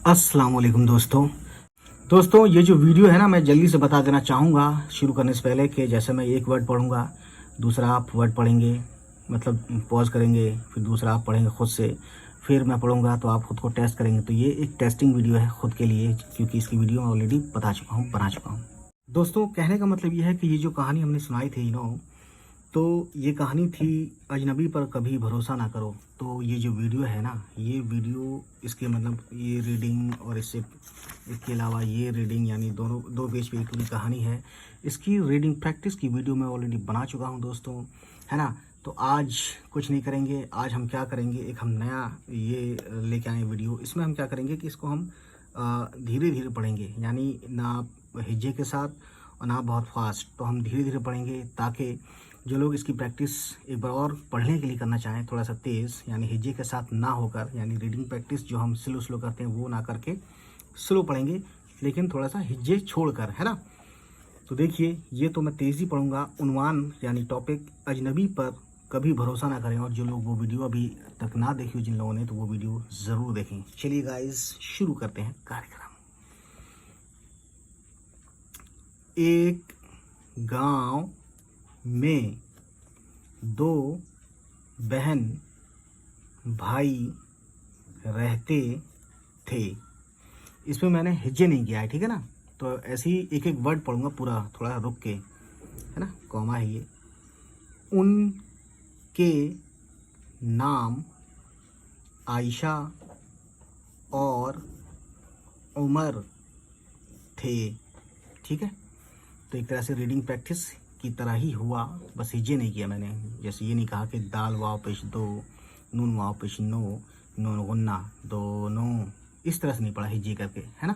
अस्सलाम वालेकुम दोस्तों ये जो वीडियो है ना, मैं जल्दी से बता देना चाहूँगा शुरू करने से पहले कि जैसे मैं एक वर्ड पढ़ूँगा, दूसरा आप वर्ड पढ़ेंगे, मतलब पॉज करेंगे, फिर दूसरा आप पढ़ेंगे खुद से, फिर मैं पढ़ूँगा तो आप खुद को टेस्ट करेंगे। तो ये एक टेस्टिंग वीडियो है खुद के लिए, क्योंकि इसकी वीडियो मैं ऑलरेडी बना चुका हूँ। दोस्तों कहने का मतलब ये है कि ये जो कहानी हमने सुनाई थी तो ये कहानी थी अजनबी पर कभी भरोसा ना करो। तो ये जो वीडियो है ना, ये वीडियो इसके मतलब ये रीडिंग और इसके अलावा ये रीडिंग यानी दोनों दो पेज पे एक पूरी कहानी है। इसकी रीडिंग प्रैक्टिस की वीडियो मैं ऑलरेडी बना चुका हूँ दोस्तों, है ना। तो आज कुछ नहीं करेंगे, आज हम क्या करेंगे, एक हम नया ये लेके आए वीडियो। इसमें हम क्या करेंगे कि इसको हम धीरे धीरे पढ़ेंगे, यानी ना हिज्जे के साथ और ना बहुत फास्ट। तो हम धीरे धीरे पढ़ेंगे ताकि जो लोग इसकी प्रैक्टिस एक बार और पढ़ने के लिए करना चाहें थोड़ा सा तेज़, यानी हिज्जे के साथ ना होकर, यानी रीडिंग प्रैक्टिस जो हम स्लो करते हैं वो ना करके स्लो पढ़ेंगे, लेकिन थोड़ा सा हिज्जे छोड़कर, है ना। तो देखिए, ये तो मैं तेज़ी पढ़ूंगा। उन्वान यानी टॉपिक अजनबी पर कभी भरोसा ना करें। और जो लोग वो वीडियो अभी तक ना देखी हो जिन लोगों ने, तो वो वीडियो ज़रूर देखें। चलिए गाइस, शुरू करते हैं कार्यक्रम। एक गांव में दो बहन भाई रहते थे। इसमें मैंने हिज्जे नहीं किया है, ठीक है ना। तो ऐसे ही एक एक वर्ड पढ़ूंगा पूरा, थोड़ा रुक के, है ना, कॉमा है ये। उनके नाम आयशा और उमर थे, ठीक है। तो एक तरह से रीडिंग प्रैक्टिस की तरह ही हुआ, बस हिज्जे नहीं किया मैंने। जैसे ये नहीं कहा कि दाल वाव पेश दो, नून वाव पेश नो, नून गुन्ना दोनों, इस तरह से नहीं पढ़ा हिज्जे करके, है ना।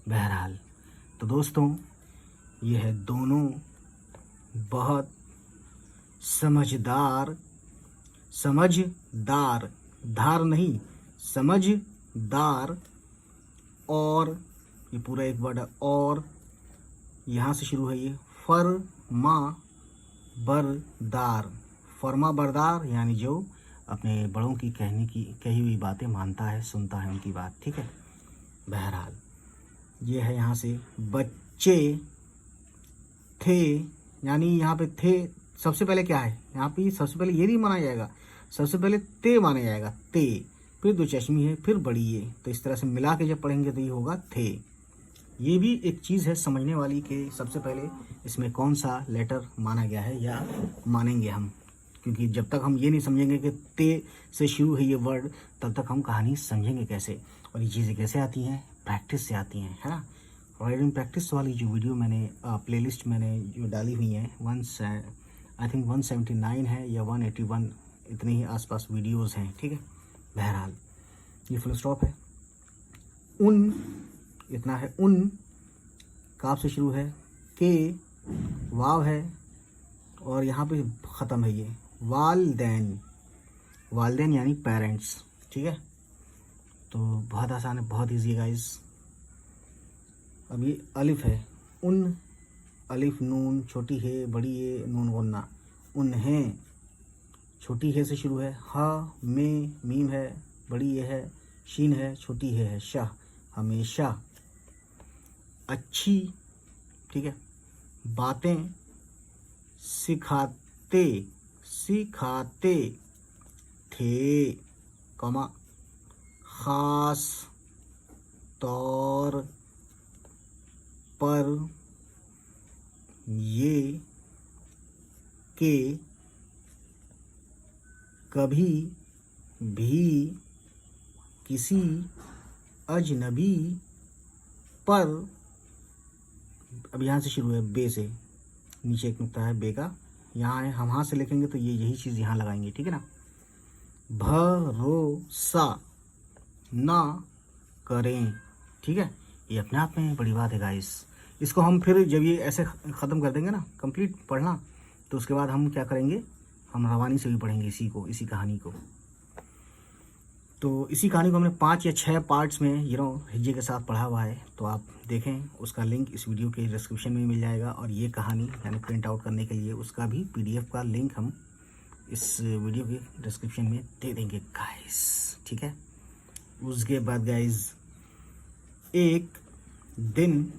बहरहाल, तो दोस्तों ये है दोनों बहुत समझदार, धार नहीं, समझदार। और ये पूरा एक वर्ड है, और यहाँ से शुरू है ये फरमा बरदार, यानी जो अपने बड़ों की कही हुई बातें मानता है, सुनता है उनकी बात, ठीक है। बहरहाल, ये है यहाँ से बच्चे थे, यानी यहाँ पे थे सबसे पहले क्या है, यहाँ पे सबसे पहले ये नहीं माना जाएगा, सबसे पहले ते माना जाएगा, ते, फिर दो चश्मी है, फिर बड़ी ये। तो इस तरह से मिला के जब पढ़ेंगे तो ये होगा थे। ये भी एक चीज़ है समझने वाली कि सबसे पहले इसमें कौन सा लेटर माना गया है या मानेंगे हम, क्योंकि जब तक हम ये नहीं समझेंगे कि ते से शुरू है ये वर्ड, तब तक हम कहानी समझेंगे कैसे। और ये चीज़ें कैसे आती हैं, प्रैक्टिस से आती हैं, है ना। रीडिंग प्रैक्टिस वाली जो वीडियो मैंने प्लेलिस्ट मैंने जो डाली हुई है, आई थिंक 179 है या 181, इतने ही आसपास वीडियोज़ हैं, ठीक है। बहरहाल, ये फुल स्टॉप है। इतना है। उन काफ से शुरू है, के वाव है, और यहाँ पे ख़त्म है ये वालदैन यानी पेरेंट्स, ठीक है। तो बहुत आसान है, बहुत ईजी है गाइस। अब ये अलिफ है, उन, अलिफ नून, छोटी है बड़ी है, नून गुन्ना, उन्हें, छोटी है से शुरू है, हा में मीम है, बड़ी ये है, शीन है, छोटी है शाह, हमेशा, अच्छी, ठीक है, बातें सिखाते थे, कमा, खास तौर पर ये कि कभी भी किसी अजनबी पर, अब यहाँ से शुरू है, बे से नीचे एक नुक्ता है बे का, यहाँ है, हम हाथ से लिखेंगे तो ये यही चीज़ यहाँ लगाएंगे, ठीक है ना। भरोसा ना करें, ठीक है। ये अपने आप में बड़ी बात है गाइस। इसको हम फिर जब ये ऐसे ख़त्म कर देंगे ना, कंप्लीट पढ़ना, तो उसके बाद हम क्या करेंगे, हम रवानी से भी पढ़ेंगे इसी कहानी को। तो इसी कहानी को हमने 5 या 6 पार्ट्स में हिज्जे के साथ पढ़ा हुआ है, तो आप देखें, उसका लिंक इस वीडियो के डिस्क्रिप्शन में मिल जाएगा। और ये कहानी यानी प्रिंट आउट करने के लिए उसका भी PDF का लिंक हम इस वीडियो के डिस्क्रिप्शन में दे देंगे गाइस, ठीक है। उसके बाद गाइस एक दिन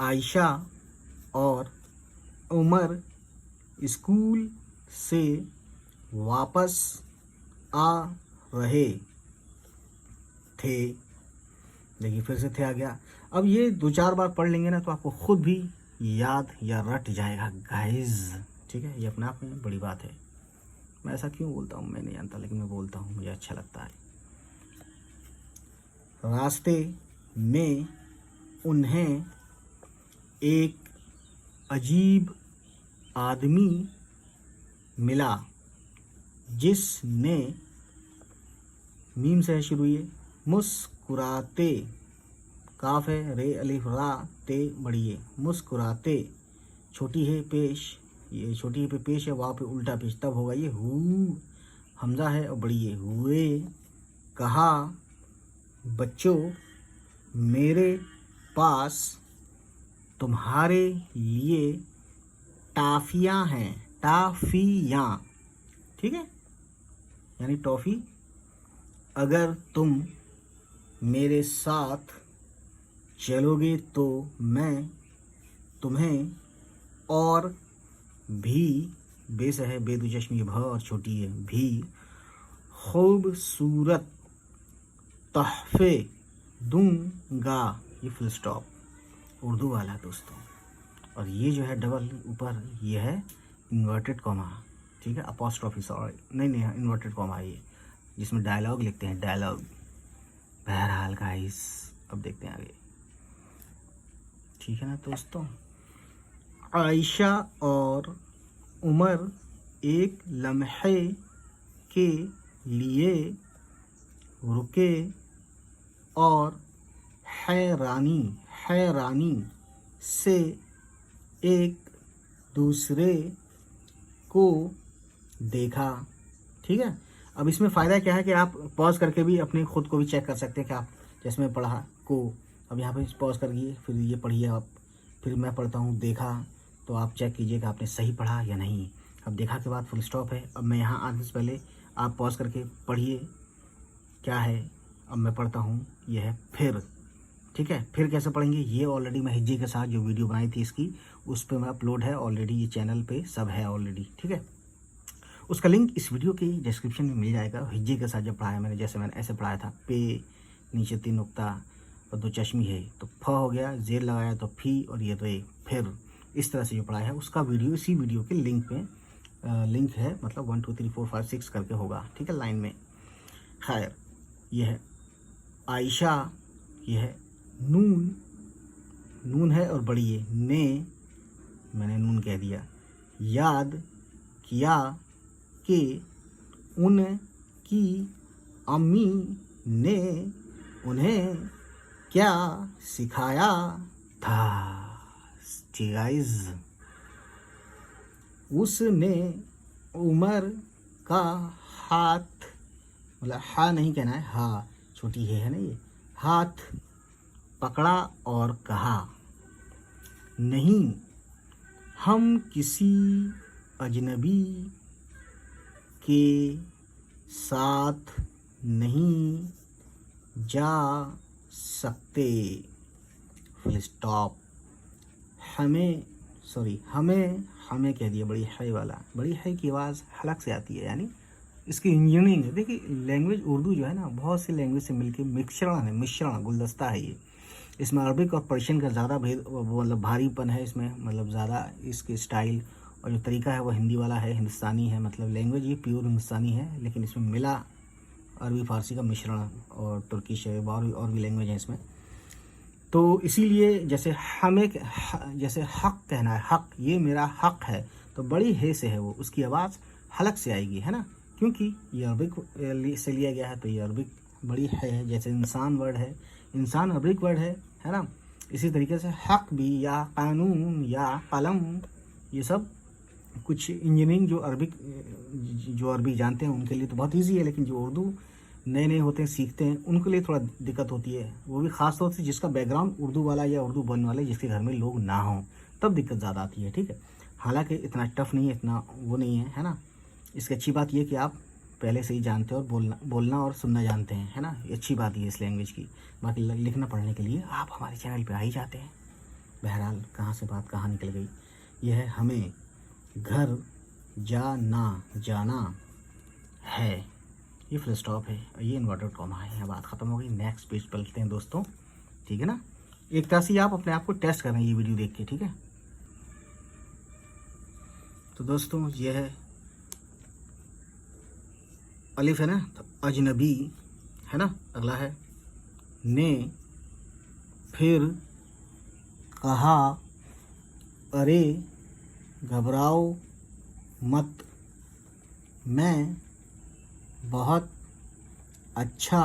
आयशा और उमर स्कूल से वापस आ रहे थे। देखिए फिर से थे आ गया। अब ये 2-4 बार पढ़ लेंगे ना तो आपको खुद भी याद या रट जाएगा गाइस, ठीक है। ये अपने आप में बड़ी बात है। मैं ऐसा क्यों बोलता हूँ मैं नहीं जानता, लेकिन मैं बोलता हूँ, मुझे अच्छा लगता है। रास्ते में उन्हें एक अजीब आदमी मिला जिसने, मीम से शुरू हुई, मुस्कुराते, काफ है, रे अलिफ रा ते बड़ी है, मुस्कुराते, छोटी है पेश, ये छोटी है पे पेश है, वहाँ पे उल्टा पेश, तब होगा ये हु, हमजा है और बड़ी है, हुए, कहा, बच्चों मेरे पास तुम्हारे लिए टाफियाँ हैं, टाफियाँ, ठीक है, यानी टॉफ़ी। अगर तुम मेरे साथ चलोगे तो मैं तुम्हें और भी, बेस है, बेदुचश्मी भ और छोटी है, भी खूबसूरत तोहफे दूंगा। ये फुल स्टॉप उर्दू वाला दोस्तों। और ये जो है डबल ऊपर ये है इन्वर्टेड कॉमा, ठीक है, अपॉस्ट्रोफी, सॉरी नहीं इन्वर्टेड कॉमा है ये, जिसमें डायलॉग लिखते हैं, डायलॉग। बहरहाल गाइस अब देखते हैं आगे, ठीक है ना दोस्तों। आयशा और उमर एक लम्हे के लिए रुके और हैरानी से एक दूसरे को देखा, ठीक है। अब इसमें फ़ायदा क्या है कि आप पॉज करके भी अपने खुद को भी चेक कर सकते हैं कि आप, जैसे मैं पढ़ा को, अब यहाँ पे पॉज करिए, फिर ये पढ़िए आप, फिर मैं पढ़ता हूँ, देखा, तो आप चेक कीजिए कि आपने सही पढ़ा या नहीं। अब देखा के बाद फुल स्टॉप है। अब मैं यहाँ आने से पहले आप पॉज करके पढ़िए क्या है। अब मैं पढ़ता हूँ, ये है फिर, ठीक है। फिर कैसे पढ़ेंगे ये ऑलरेडी मैं हिज्जे के साथ जो वीडियो बनाई थी इसकी, उस पर मैं अपलोड है ऑलरेडी, ये चैनल पे सब है ऑलरेडी, ठीक है। उसका लिंक इस वीडियो के डिस्क्रिप्शन में मिल जाएगा। हिज्जे के साथ जब पढ़ाया मैंने, जैसे मैंने ऐसे पढ़ाया था, पे नीचे 3 नुक्ता और 2 चश्मी है, तो फ हो गया, जेर लगाया तो फी, और ये रे, फिर, इस तरह से जो पढ़ाया है उसका वीडियो इसी वीडियो के लिंक में लिंक है, मतलब 1 2 3 4 5 6 करके होगा, ठीक है, लाइन में। खैर, ये है आयशा, ये है नून है और बड़ी है, ने, मैंने नून कह दिया, याद किया कि उनकी अम्मी ने उन्हें क्या सिखाया था। ठीक गाइस, उसने उमर का हाथ, मतलब हा नहीं कहना है, हा छोटी है ना ये, हाथ पकड़ा और कहा, नहीं, हम किसी अजनबी के साथ नहीं जा सकते, फुल स्टॉप। हमें कह दिया, बड़ी है वाला, बड़ी है की आवाज़ हलक से आती है, यानी इसकी इंजीनियरिंग है। देखिए लैंग्वेज उर्दू जो है ना, बहुत सी लैंग्वेज से मिलके मिश्रण गुलदस्ता है ये। इसमें अरबिक और पर्शियन का ज़्यादा भेद, मतलब भारीपन है इसमें, मतलब ज़्यादा इसके स्टाइल और जो तरीका है वो हिंदी वाला है, हिंदुस्तानी है, मतलब लैंग्वेज ये प्योर हिंदुस्तानी है, लेकिन इसमें मिला अरबी फारसी का मिश्रण और तुर्किश है, और भी लैंग्वेज है इसमें। तो इसीलिए जैसे जैसे हक कहना है, हक, ये मेरा हक है, तो बड़ी है से है वो, उसकी आवाज़ हलक से आएगी, है ना, क्योंकि ये अरबिक से लिया गया है, तो ये अरबिक बड़ी है। जैसे इंसान वर्ड है, इंसान अरबिक वर्ड है ना, इसी तरीके से हक भी, या कानून, या कलम, ये सब कुछ इंजीनियरिंग जो अरबी जानते हैं उनके लिए तो बहुत इजी है, लेकिन जो उर्दू नए होते हैं, सीखते हैं, उनके लिए थोड़ा दिक्कत होती है, वो भी ख़ास तौर से जिसका बैकग्राउंड उर्दू वाला या उर्दू बोलने वाले, जिसके घर में लोग ना हों, तब दिक्कत ज़्यादा आती है, ठीक है। हालांकि इतना टफ नहीं है, इतना वो नहीं है, है ना। इसकी अच्छी बात ये कि आप पहले से ही जानते हैं और बोलना और सुनना जानते हैं, है ना। ये अच्छी बात है इस लैंग्वेज की। बाकी लिखना पढ़ने के लिए आप हमारे चैनल पे आ ही जाते हैं। बहरहाल कहाँ से बात कहाँ निकल गई। यह है हमें घर जाना है, ये फुल स्टॉप है, ये इन्वर्टेड कॉमा है। यहाँ बात ख़त्म हो गई। नेक्स्ट पेज पर लिखते हैं दोस्तों, ठीक है ना। एक तरह से आप अपने आप को टेस्ट करें ये वीडियो देख के, ठीक है। तो दोस्तों ये है अलिफ है ना, तो अजनबी है ना। अगला है ने, फिर कहा अरे घबराओ मत, मैं बहुत अच्छा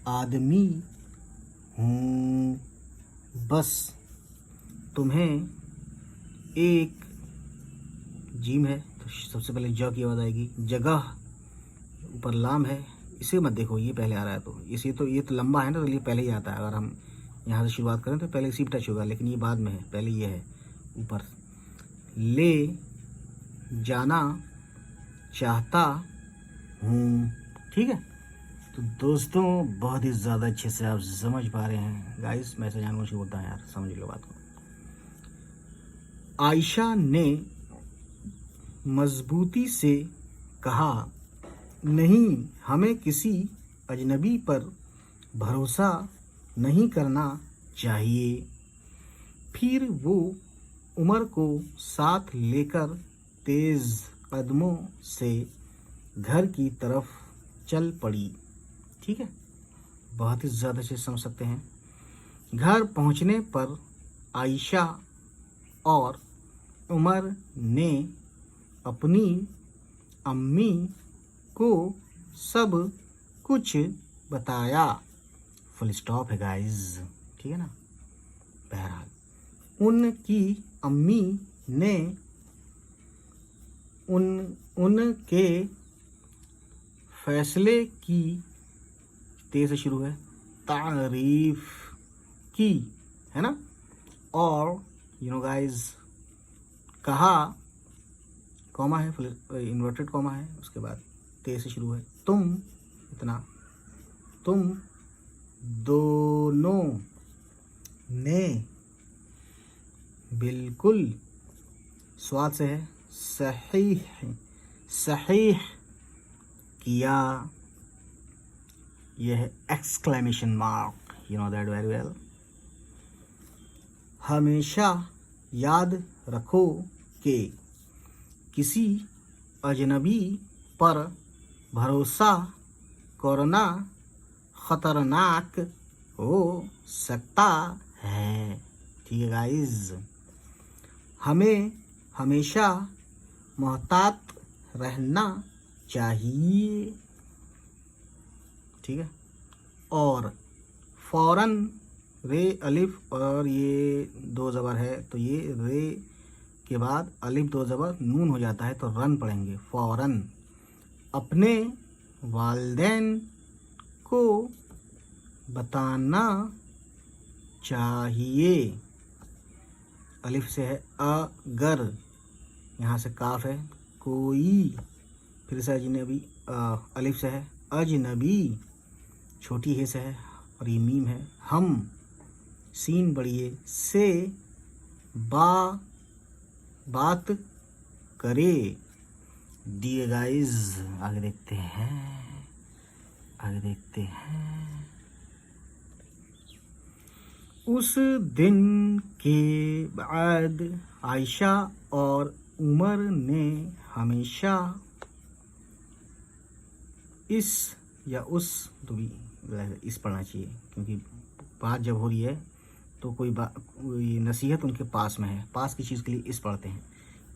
आदमी हूँ, बस तुम्हें एक जीम है तो सबसे पहले ज की आवाज़ आएगी। जगह ऊपर लाम है, इसे मत देखो, ये पहले आ रहा है तो इसे तो ये तो लंबा है ना, तो ये पहले ही आता है। अगर हम यहाँ से शुरुआत करें तो पहले इसी पे टच होगा, लेकिन ये बाद में है, पहले ये है ऊपर। ले जाना चाहता हूँ, ठीक है। तो दोस्तों बहुत ही ज़्यादा अच्छे से आप समझ पा रहे हैं गाइस। मैं ऐसे जानबूझ के बोलता हूँ यार, समझ लो बात को। आयशा ने मजबूती से कहा, नहीं, हमें किसी अजनबी पर भरोसा नहीं करना चाहिए। फिर वो उमर को साथ लेकर तेज कदमों से घर की तरफ चल पड़ी, ठीक है। बहुत ही ज़्यादा से समझ सकते हैं। घर पहुंचने पर आयशा और उमर ने अपनी अम्मी को सब कुछ बताया। फुल स्टॉप है गाइस, ठीक है ना। बहरहाल उनकी अम्मी ने उनके फैसले की, ते से शुरू है, तारीफ की, है ना। और यू नो गाइस, कहा, कॉमा है, इन्वर्टेड कॉमा है, उसके बाद ते से शुरू है, तुम, इतना, तुम दोनों ने बिल्कुल, स्वाद से है, सही किया। यह है exclamation mark, you know that very well. हमेशा याद रखो कि किसी अजनबी पर भरोसा करना खतरनाक हो सकता है, ठीक है गाइस। हमें हमेशा मोहतात रहना चाहिए, ठीक है। और फौरन, रे अलिफ और ये दो ज़बर है, तो ये रे के बाद अलिफ दो ज़बर नून हो जाता है, तो रन पढ़ेंगे। फौरन अपने वालिदैन को बताना चाहिए। अलिफ से है अगर, यहाँ से काफ है, कोई, फिर से अजनबी, अलिफ से है अजनबी, छोटी है से है, और ये मीम है, हम, सीन बड़ी है, से बात करे। दिए गाइस, आगे देखते हैं। उस दिन के बाद आयशा और उमर ने हमेशा इस या उस, तो भी इस पढ़ना चाहिए, क्योंकि बात जब हो रही है तो कोई नसीहत उनके पास में है, पास की चीज़ के लिए इस पढ़ते हैं।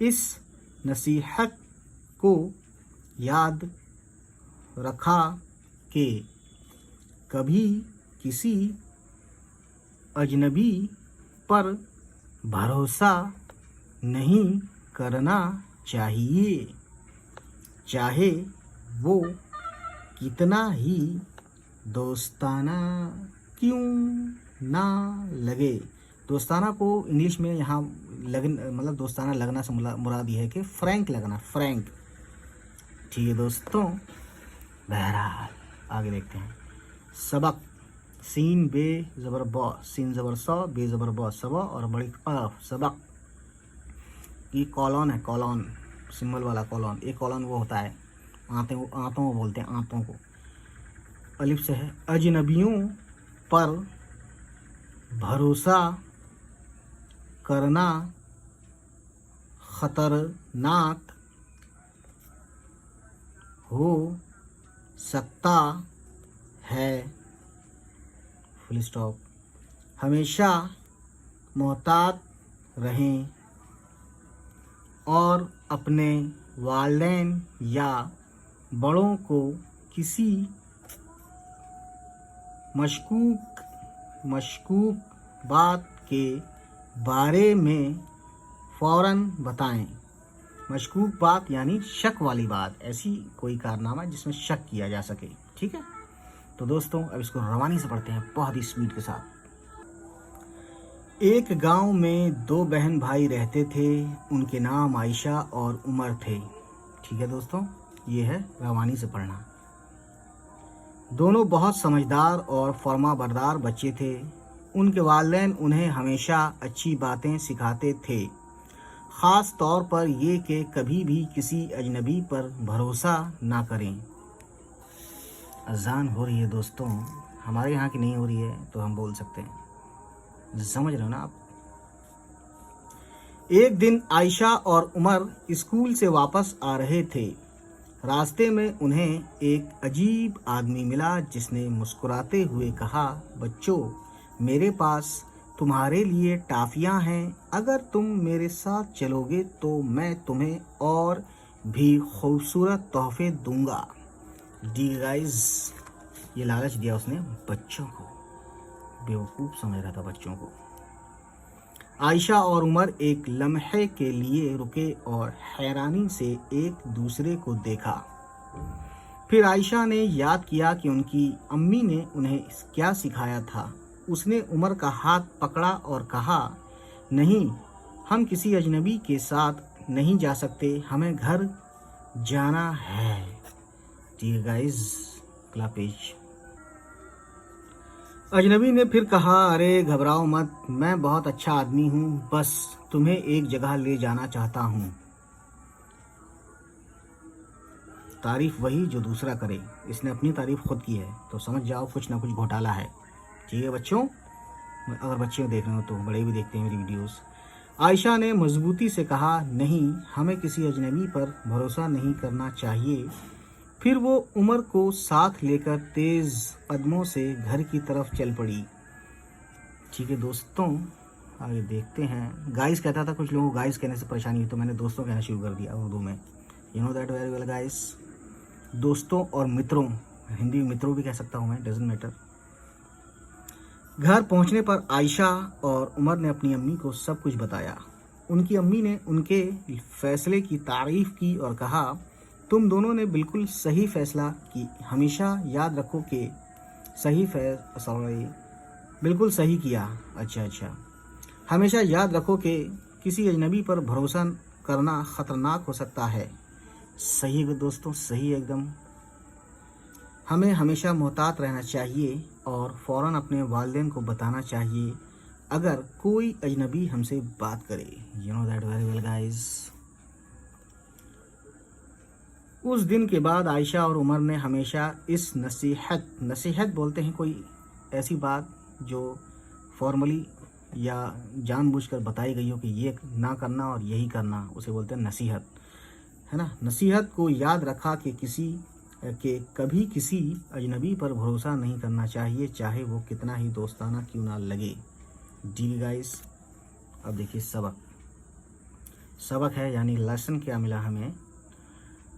इस नसीहत को याद रखा कि कभी किसी अजनबी पर भरोसा नहीं करना चाहिए, चाहे वो कितना ही दोस्ताना क्यों ना लगे। दोस्ताना को इंग्लिश में यहाँ मतलब दोस्ताना लगना से मुराद ये है कि फ्रैंक लगना, फ्रैंक, ठीक है दोस्तों, बहरहाल आगे देखते हैं। सबक, सीन बे ज़बर ब, सीन ज़बर स, बे ज़बर ब, सब और बड़ी सबक। ये कॉलॉन है, कॉलॉन सिंबल वाला कॉलॉन। एक कॉलॉन वो होता है आंतों को बोलते हैं, आंतों को। अलिफ से है। अजनबियों पर भरोसा करना खतरनाक हो सकता है, फुल स्टॉप। हमेशा मोहतात रहें और अपने वालिदैन या बड़ों को किसी मशकूक बात के बारे में फ़ौरन बताएं। मशकूक बात यानी शक वाली बात, ऐसी कोई कारनामा जिसमें शक किया जा सके। ठीक है, तो दोस्तों अब इसको रवानी से पढ़ते हैं बहुत ही स्पीड के साथ। एक गांव में दो बहन भाई रहते थे, उनके नाम आयशा और उमर थे। ठीक है दोस्तों, ये है रवानी से पढ़ना। दोनों बहुत समझदार और फर्माबरदार बच्चे थे। उनके वालिदैन उन्हें हमेशा अच्छी बातें सिखाते थे, ख़ास तौर पर ये कि कभी भी किसी अजनबी पर भरोसा ना करें। अजान हो रही है दोस्तों, हमारे यहाँ की नहीं हो रही है तो हम बोल सकते हैं, समझ रहे हो ना आप। एक दिन आयशा और उमर स्कूल से वापस आ रहे थे। रास्ते में उन्हें एक अजीब आदमी मिला जिसने मुस्कुराते हुए कहा, बच्चों, मेरे पास तुम्हारे लिए टाफियां हैं। अगर तुम मेरे साथ चलोगे तो मैं तुम्हें और भी खूबसूरत तोहफे दूंगा। डी गाइस, ये लालच दिया उसने बच्चों को, बेवकूफ़ समझ रहा था बच्चों को। आयशा और उमर एक लम्हे के लिए रुके और हैरानी से एक दूसरे को देखा। फिर आयशा ने याद किया कि उनकी अम्मी ने उन्हें क्या सिखाया था। उसने उमर का हाथ पकड़ा और कहा, नहीं, हम किसी अजनबी के साथ नहीं जा सकते, हमें घर जाना है। ठीक है गाइस, अगला पेज। अजनबी ने फिर कहा, अरे घबराओ मत, मैं बहुत अच्छा आदमी हूँ, बस तुम्हें एक जगह ले जाना चाहता हूँ। तारीफ वही जो दूसरा करे, इसने अपनी तारीफ खुद की है, तो समझ जाओ कुछ ना कुछ घोटाला है। ठीक है बच्चों, अगर बच्चे देख रहे हो तो बड़े भी देखते हैं मेरी वीडियोस। आयशा ने मजबूती से कहा, नहीं, हमें किसी अजनबी पर भरोसा नहीं करना चाहिए। फिर वो उमर को साथ लेकर तेज कदमों से घर की तरफ चल पड़ी। ठीक है दोस्तों, आगे देखते हैं। गाइस कहता था, कुछ लोगों को गाइस कहने से परेशानी हुई तो मैंने दोस्तों कहना शुरू कर दिया उर्दू में। You know that very well guys. दोस्तों और मित्रों, हिंदी में मित्रों भी कह सकता हूँ मैं, डजंट मैटर। घर पहुंचने पर आयशा और उमर ने अपनी अम्मी को सब कुछ बताया। उनकी अम्मी ने उनके फैसले की तारीफ की और कहा, तुम दोनों ने बिल्कुल सही फैसला की, हमेशा याद रखो कि बिल्कुल सही किया। अच्छा, हमेशा याद रखो कि किसी अजनबी पर भरोसा करना ख़तरनाक हो सकता है। सही है दोस्तों, सही एकदम। हमें हमेशा मोहतात रहना चाहिए और फ़ौरन अपने वालिदैन को बताना चाहिए अगर कोई अजनबी हमसे बात करे। You know that very well guys. उस दिन के बाद आयशा और उमर ने हमेशा इस नसीहत बोलते हैं कोई ऐसी बात जो फॉर्मली या जानबूझकर बताई गई हो कि ये ना करना और यही करना, उसे बोलते हैं नसीहत, है ना। नसीहत को याद रखा कि कभी किसी अजनबी पर भरोसा नहीं करना चाहिए, चाहे वो कितना ही दोस्ताना क्यों ना लगे। जी गाइस, अब देखिए सबक है, यानी लेसन क्या मिला हमें।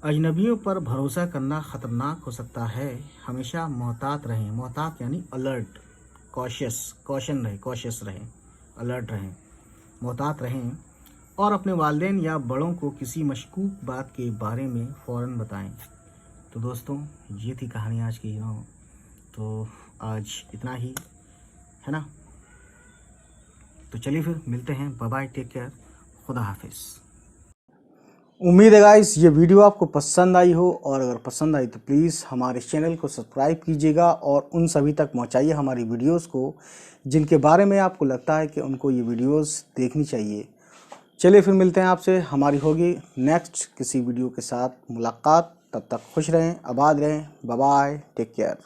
अजनबियों पर भरोसा करना ख़तरनाक हो सकता है, हमेशा मोहतात रहें। मोहतात यानी अलर्ट, कॉशियस रहें, अलर्ट रहें, मोहतात रहें और अपने वालिदैन या बड़ों को किसी मशकूक बात के बारे में फ़ौरन बताएं। तो दोस्तों, ये थी कहानी आज की। तो आज इतना ही, है ना। तो चलिए फिर मिलते हैं, बाय बाय, टेक केयर, खुदा हाफिज़। उम्मीद है गाइस ये वीडियो आपको पसंद आई हो, और अगर पसंद आई तो प्लीज़ हमारे चैनल को सब्सक्राइब कीजिएगा और उन सभी तक पहुंचाइए हमारी वीडियोस को जिनके बारे में आपको लगता है कि उनको ये वीडियोस देखनी चाहिए। चलिए फिर मिलते हैं आपसे, हमारी होगी नेक्स्ट किसी वीडियो के साथ मुलाकात। तब तक खुश रहें, आबाद रहें, बाय बाय, टेक केयर।